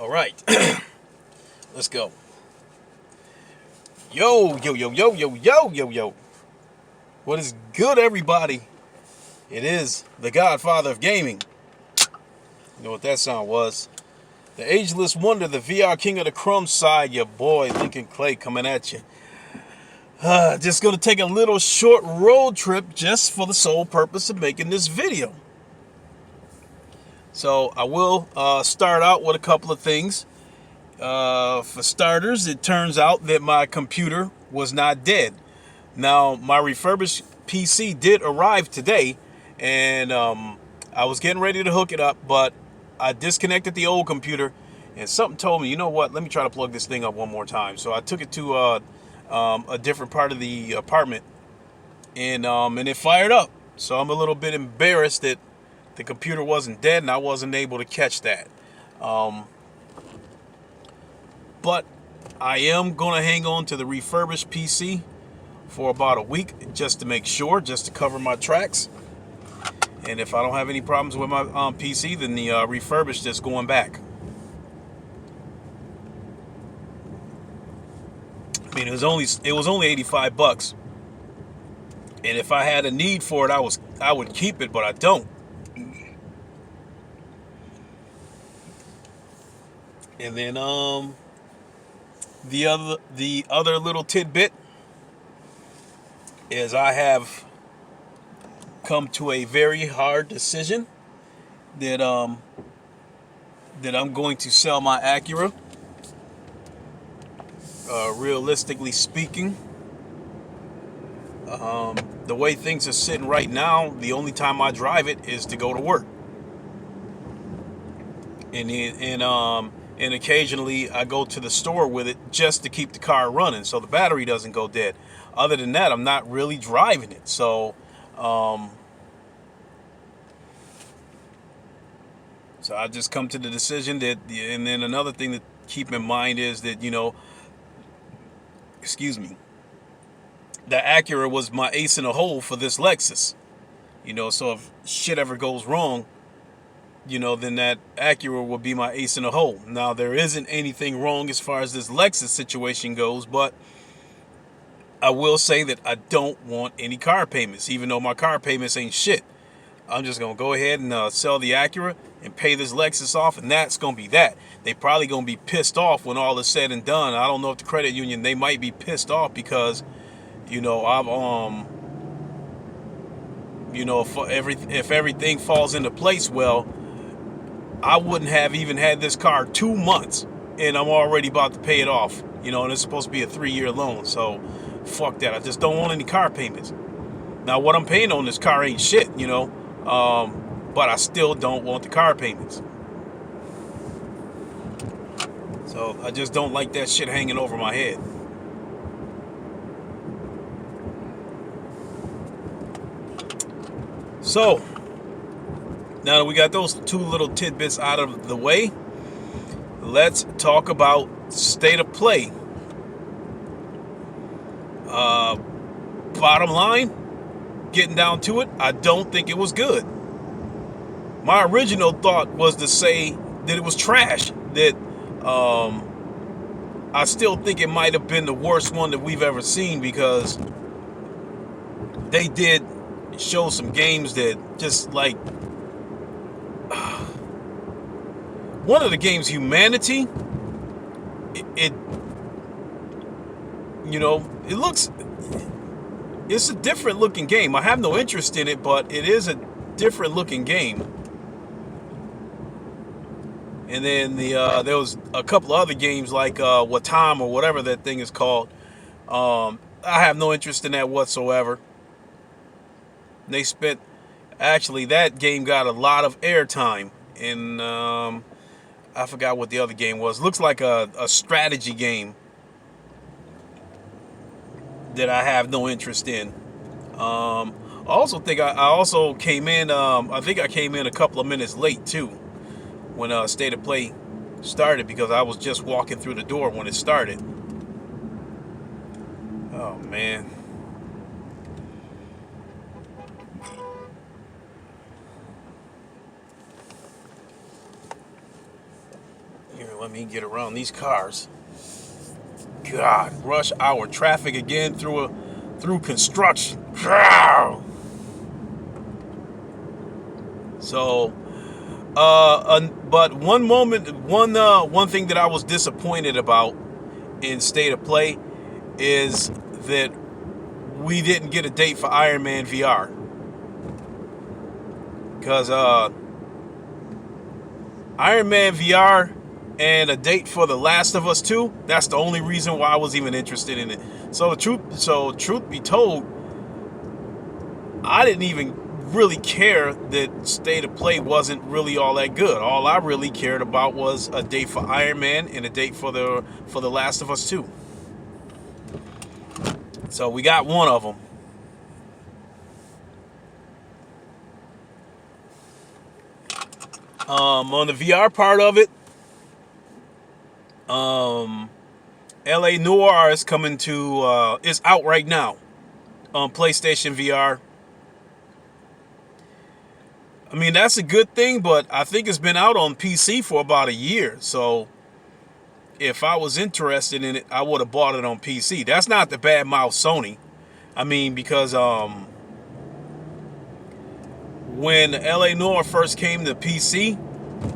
All right, let's go. Yo, yo, yo, yo, yo, yo, yo, yo. What is good, everybody? It is the Godfather of Gaming. You know what that sound was? The ageless wonder, the VR king of the crumb side, your boy Lincoln Clay coming at you. Just gonna take a little short road trip just for the sole purpose of making this video. So I will start out with a couple of things. For starters, it turns out that my computer was not dead. Now, my refurbished PC did arrive today, and I was getting ready to hook it up, but I disconnected the old computer, and something told me, you know what, let me try to plug this thing up one more time. So I took it to a different part of the apartment, and it fired up. So I'm a little bit embarrassed that the computer wasn't dead, and I wasn't able to catch that. But I am going to hang on to the refurbished PC for about a week just to make sure, just to cover my tracks. And if I don't have any problems with my PC, then the refurbished is going back. I mean, it was only 85 bucks. And if I had a need for it, I would keep it, but I don't. And then the other little tidbit is I have come to a very hard decision that I'm going to sell my Acura. Realistically speaking, the way things are sitting right now, the only time I drive it is to go to work, and occasionally I go to the store with it just to keep the car running so the battery doesn't go dead. Other than that, I'm not really driving it. So I've just come to the decision that, and then another thing to keep in mind is that, the Acura was my ace in the hole for this Lexus. So if shit ever goes wrong, then that Acura will be my ace in the hole. Now, there isn't anything wrong as far as this Lexus situation goes, but I will say that I don't want any car payments, even though my car payments ain't shit. I'm just going to go ahead and sell the Acura and pay this Lexus off, and that's going to be that. They probably going to be pissed off when all is said and done. I don't know if the credit union, they might be pissed off because, I've, if everything falls into place, well, I wouldn't have even had this car 2 months, and I'm already about to pay it off. And it's supposed to be a 3-year loan, so fuck that. I just don't want any car payments. Now, what I'm paying on this car ain't shit, but I still don't want the car payments. So I just don't like that shit hanging over my head. So now that we got those two little tidbits out of the way, let's talk about state of play. Bottom line, getting down to it, I don't think it was good. My original thought was to say that it was trash, that I still think it might have been the worst one that we've ever seen, because they did show some games that just like one of the games, Humanity, it looks, it's a different looking game. I have no interest in it, but it is a different looking game. And then there was a couple of other games like Watam or whatever that thing is called. I have no interest in that whatsoever. They spent, actually, that game got a lot of airtime, and I forgot what the other game was. Looks like a strategy game that I have no interest in. I also think I also came in. I think I came in a couple of minutes late too when State of Play started, because I was just walking through the door when it started. Oh man. Here, let me get around these cars. God, rush hour traffic again through construction. So, but one thing that I was disappointed about in State of Play is that we didn't get a date for Ironman VR. Because Ironman VR and a date for The Last of Us 2, that's the only reason why I was even interested in it. So truth be told, I didn't even really care that State of Play wasn't really all that good. All I really cared about was a date for Iron Man and a date for the Last of Us 2. So we got one of them. On the VR part of it, LA Noire is coming to is out right now on PlayStation VR. I mean, that's a good thing, but I think it's been out on PC for about a year. So if I was interested in it, I would have bought it on PC. That's not the bad mouth Sony. I mean, because when LA Noire first came to PC,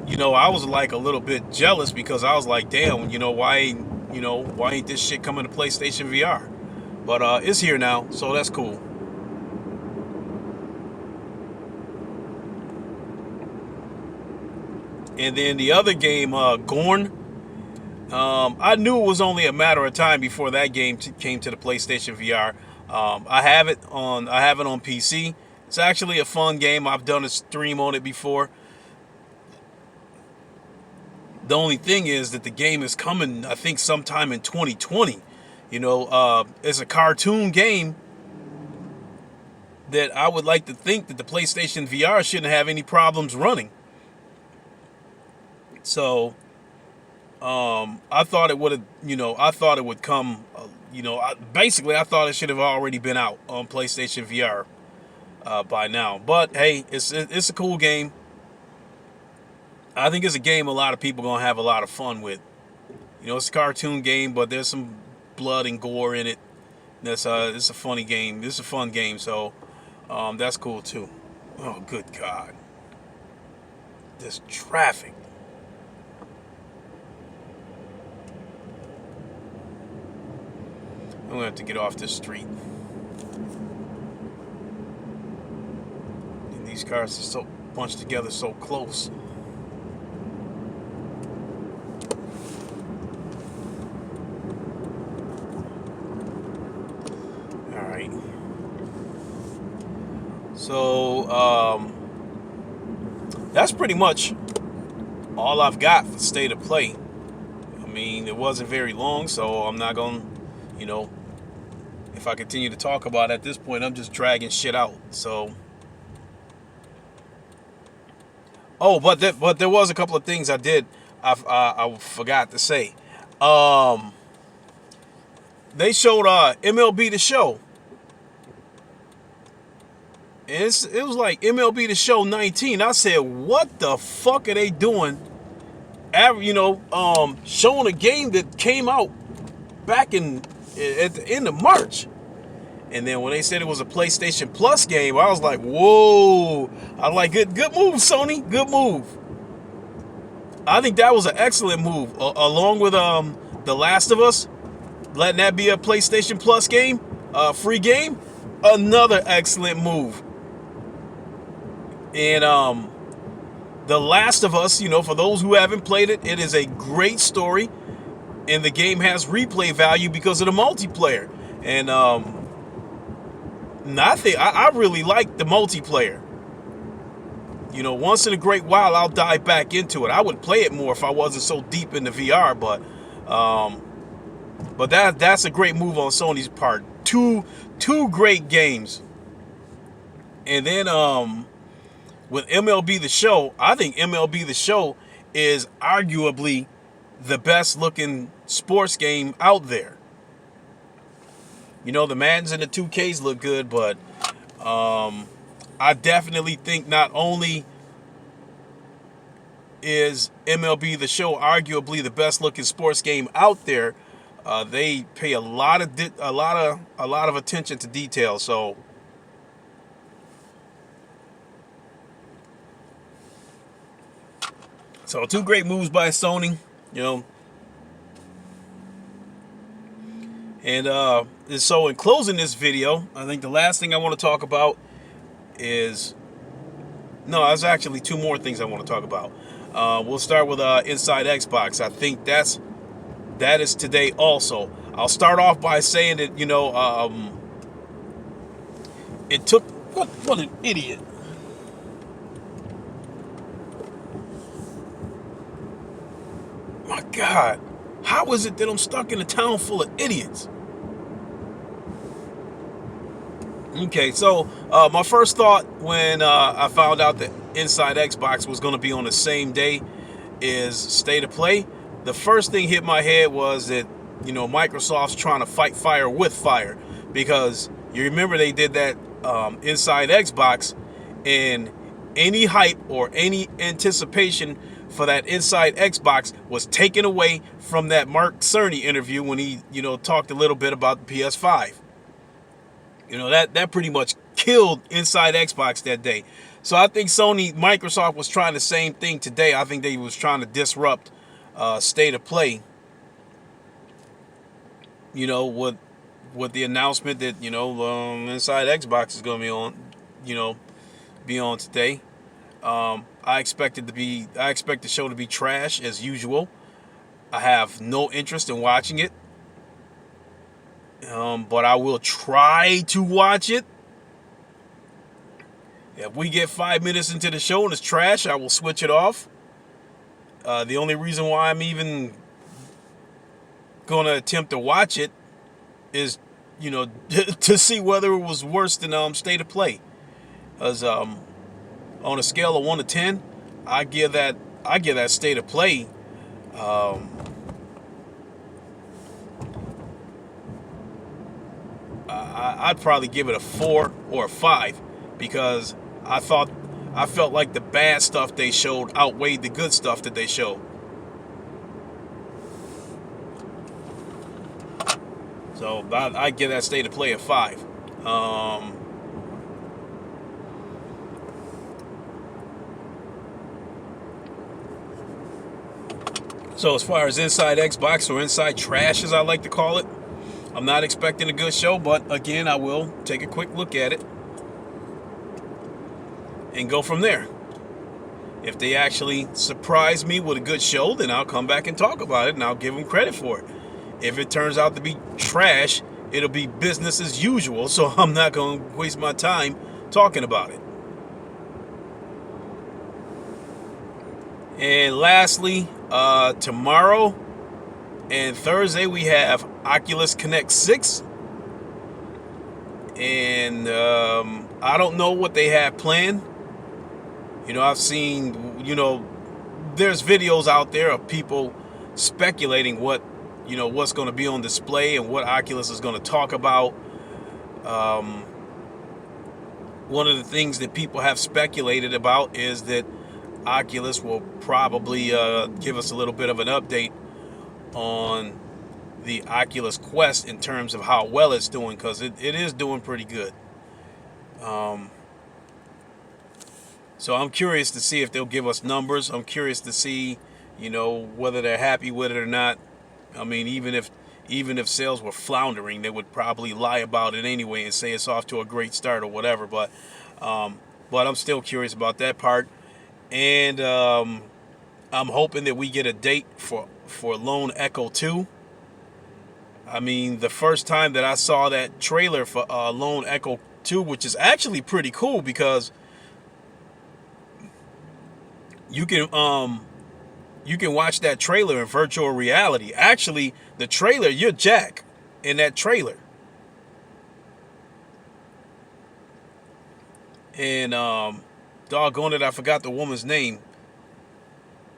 you know, I was like a little bit jealous because I was like, damn, you know, why ain't this shit coming to PlayStation VR? But it's here now, so that's cool. And then the other game, Gorn, I knew it was only a matter of time before that game came to the PlayStation VR. I have it on PC. It's actually a fun game. I've done a stream on it before. The only thing is that the game is coming, I think, sometime in 2020. You know, it's a cartoon game that I would like to think that the PlayStation VR shouldn't have any problems running. So, I thought it would have, I thought it would come, basically I thought it should have already been out on PlayStation VR by now. But hey, it's a cool game. I think it's a game a lot of people are going to have a lot of fun with. You know, it's a cartoon game, but there's some blood and gore in it. It's a funny game. It's a fun game, so that's cool too. Oh, good God. This traffic. I'm going to have to get off this street. And these cars are so bunched together so close. Alright. So, that's pretty much all I've got for State of Play. I mean, it wasn't very long, so I'm not going to, if I continue to talk about it at this point, I'm just dragging shit out. So, oh, but there was a couple of things I did. I forgot to say. They showed MLB The Show. And it was like MLB The Show 19. I said, what the fuck are they doing? Showing a game that came out back at the end of March. And then when they said it was a PlayStation Plus game, I was like, whoa. I was like, good move, Sony. Good move. I think that was an excellent move. Along with The Last of Us, letting that be a PlayStation Plus game, free game, another excellent move. And The Last of Us, for those who haven't played it, it is a great story. And the game has replay value because of the multiplayer. And I really like the multiplayer. Once in a great while, I'll dive back into it. I would play it more if I wasn't so deep into VR, but that's a great move on Sony's part. Two great games. And then with MLB The Show, I think MLB The Show is arguably the best looking sports game out there. The Maddens and the 2Ks look good, but I definitely think not only is MLB The Show, arguably the best looking sports game out there. They pay a lot of attention to detail. So two great moves by Sony, you know. And so in closing this video, I think the last thing I want to talk about is, no, there's actually two more things I want to talk about. We'll start with Inside Xbox. I think that is today also. I'll start off by saying that, you know, it took, what an idiot. My God, how is it that I'm stuck in a town full of idiots? Okay, so my first thought when I found out that Inside Xbox was going to be on the same day is State of Play. The first thing hit my head was that, you know, Microsoft's trying to fight fire with fire, because you remember they did that Inside Xbox, and any hype or any anticipation for that Inside Xbox was taken away from that Mark Cerny interview when he, you know, talked a little bit about the PS5. You know, that pretty much killed Inside Xbox that day. So I think Microsoft was trying the same thing today. I think they was trying to disrupt State of Play. You know, with the announcement that, you know, Inside Xbox is going to be on, you know, be on today. I expect the show to be trash as usual. I have no interest in watching it. But I will try to watch it. If we get 5 minutes into the show and it's trash, I will switch it off. The only reason why I'm even going to attempt to watch it is, you know, to see whether it was worse than State of Play. Because on a scale of 1 to 10, I give that State of Play I'd probably give it a 4 or a 5, because I felt like the bad stuff they showed outweighed the good stuff that they showed. So I give that State of Play a 5. So as far as Inside Xbox, or Inside Trash as I like to call it, I'm not expecting a good show, but again, I will take a quick look at it and go from there. If they actually surprise me with a good show, then I'll come back and talk about it, and I'll give them credit for it. If it turns out to be trash, it'll be business as usual, so I'm not going to waste my time talking about it. And lastly, tomorrow and Thursday we have Oculus Connect 6. And I don't know what they have planned. You know, I've seen, you know, there's videos out there of people speculating what, you know, what's going to be on display and what Oculus is going to talk about. One of the things that people have speculated about is that Oculus will probably give us a little bit of an update on the Oculus Quest in terms of how well it's doing, because it is doing pretty good. So I'm curious to see if they'll give us numbers. I'm curious to see, you know, whether they're happy with it or not. I mean, even if sales were floundering, they would probably lie about it anyway and say it's off to a great start or whatever. But I'm still curious about that part. And I'm hoping that we get a date for Lone Echo 2. I mean, the first time that I saw that trailer for Lone Echo 2, which is actually pretty cool, because you can watch that trailer in virtual reality. Actually, the trailer, you're Jack in that trailer. And doggone it, I forgot the woman's name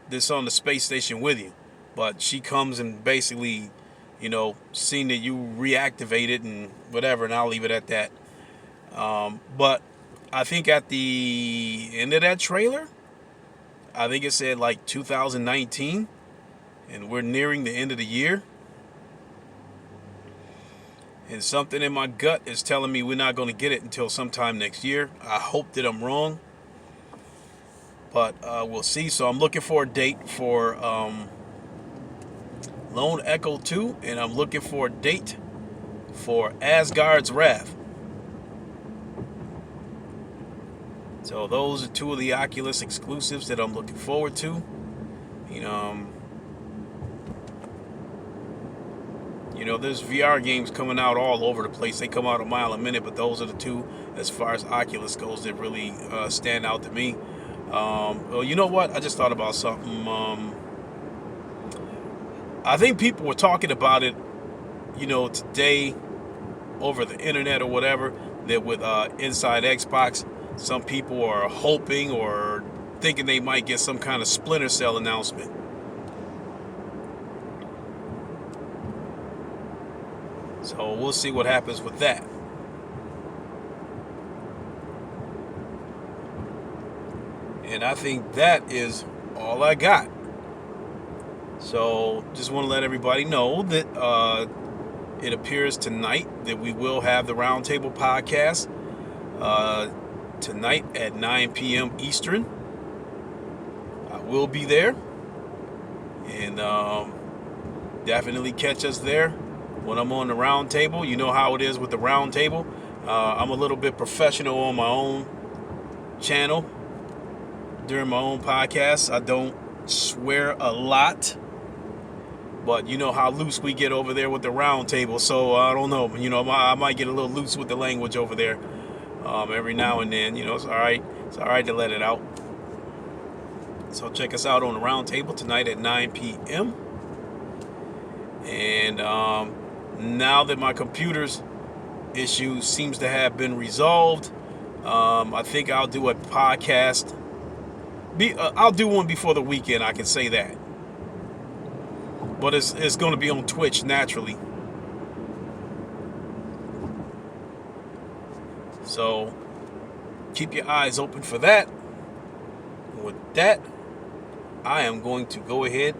that's on the space station with you. But she comes and basically, you know, seeing that you reactivate it and whatever, and I'll leave it at that. But I think at the end of that trailer, I think it said like 2019, and we're nearing the end of the year. And something in my gut is telling me we're not going to get it until sometime next year. I hope that I'm wrong, but we'll see. So I'm looking for a date for Lone Echo 2, and I'm looking for a date for Asgard's Wrath. So those are two of the Oculus exclusives that I'm looking forward to. There's VR games coming out all over the place. They come out a mile a minute, but those are the two, as far as Oculus goes, that really stand out to me. Well, you know what? I just thought about something. I think people were talking about it, today over the internet or whatever, that with Inside Xbox, some people are hoping or thinking they might get some kind of Splinter Cell announcement. So we'll see what happens with that. And I think that is all I got. So just want to let everybody know that it appears tonight that we will have the Roundtable podcast tonight at 9 p.m. Eastern. I will be there. And definitely catch us there when I'm on the Roundtable. You know how it is with the Roundtable. I'm a little bit professional on my own channel during my own podcast. I don't swear a lot, but you know how loose we get over there with the Roundtable. So I don't know. I might get a little loose with the language over there every now and then. It's all right. It's all right to let it out. So check us out on the Roundtable tonight at 9 p.m. And now that my computer's issue seems to have been resolved, I think I'll do a podcast. I'll do one before the weekend, I can say that. But it's going to be on Twitch naturally. So keep your eyes open for that. With that, I am going to go ahead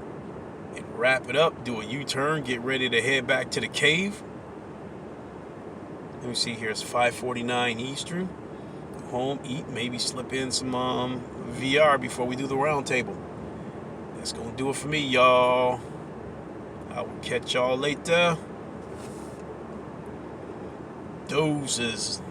and wrap it up, do a U-turn, get ready to head back to the cave. Let me see here, it's 5:49 Eastern. Go home, eat, maybe slip in some VR before we do the Roundtable. That's gonna do it for me, y'all. I will catch y'all later. Doses.